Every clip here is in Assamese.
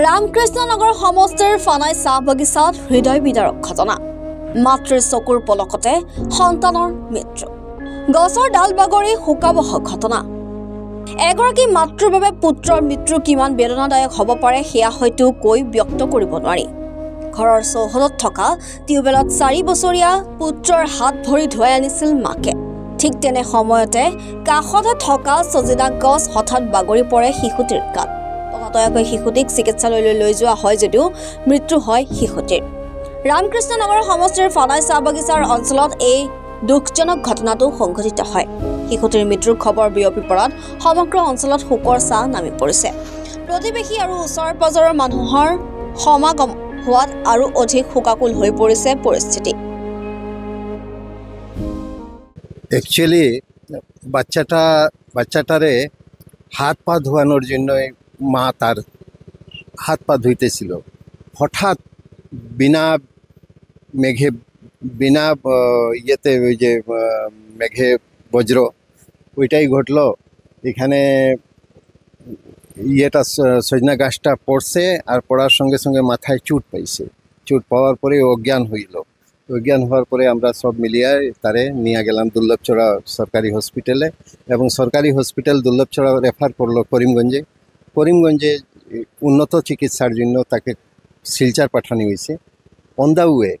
ৰামকৃষ্ণনগৰ সমষ্টিৰ ফানাই চাহ বাগিচাত হৃদয় বিদাৰক ঘটনা। মাতৃৰ চকুৰ পলকতে সন্তানৰ মৃত্যু। গছৰ ডাল বাগৰি শুকাবহ ঘটনা। এগৰাকী মাতৃৰ বাবে পুত্ৰৰ মৃত্যু কিমান বেদনাদায়ক হ'ব পাৰে সেয়া হয়তো কৈ ব্যক্ত কৰিব নোৱাৰি। ঘৰৰ চৌহদত থকা টিউবেলত 4 বছৰীয়া পুত্ৰৰ হাত ভৰি ধুৱাই আনিছিল মাকে। ঠিক তেনে সময়তে কাষতে থকা সজিনা গছ হঠাৎ বাগৰি পৰে শিশুটিৰ গাত। ততাতৈয়াকৈ শিশুটিক চিকিৎসালয়লৈ লৈ যোৱা হয় যদিও মৃত্যু হয় শিশুটিৰ। ৰামকৃষ্ণনগৰ সমষ্টিৰ ফানাই চাহ বাগিচাৰ অঞ্চলত এই দুখজনক ঘটনাটো সংঘটিত হয়। শিশুটিৰ মৃত্যুৰ খবৰ বিয়পি পৰাত সমগ্ৰ অঞ্চলত শোকৰ ছাঁ নামি পৰিছে। প্ৰতিবেশী আৰু ওচৰ পাজৰৰ মানুহৰ সমাগম হোৱাত আৰু অধিক শোকাকুল হৈ পৰিছে পৰিস্থিতি। একচুয়ালি বাচ্চাটারে হাত পা ধোয়ানোর জন্য মা তার হাত পা ধুইতেছিল। হঠাৎ বিনা ইয়েতে ওই যে মেঘে বজ্র ওইটাই ঘটলো। এখানে ইয়েটা সজনা গাছটা পড়ছে আর পড়ার সঙ্গে সঙ্গে মাথায় চুট পাইছে। চুট পাওয়ার পরে অজ্ঞান হইল। অজ্ঞান হওয়ার পরে আমরা সব মিলিয়ে তারে নিয়ে গেলাম দুর্লভছড়া সরকারি হসপিটালে এবং সরকারি হসপিটাল দুর্লভছড়া রেফার করলো করিমগঞ্জে। করিমগঞ্জে উন্নত চিকিৎসার জন্য তাকে শিলচর পাঠানো হয়েছে। অন দ্য ওয়ে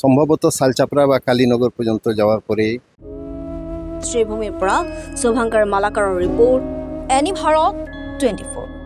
সম্ভবত সালচাপড়া বা কালীনগর পর্যন্ত যাওয়ার পরে শ্রীভূমির পৰা শুভঙ্কৰ মালাকাৰৰ ৰিপৰ্ট, এনি ভাৰত 24।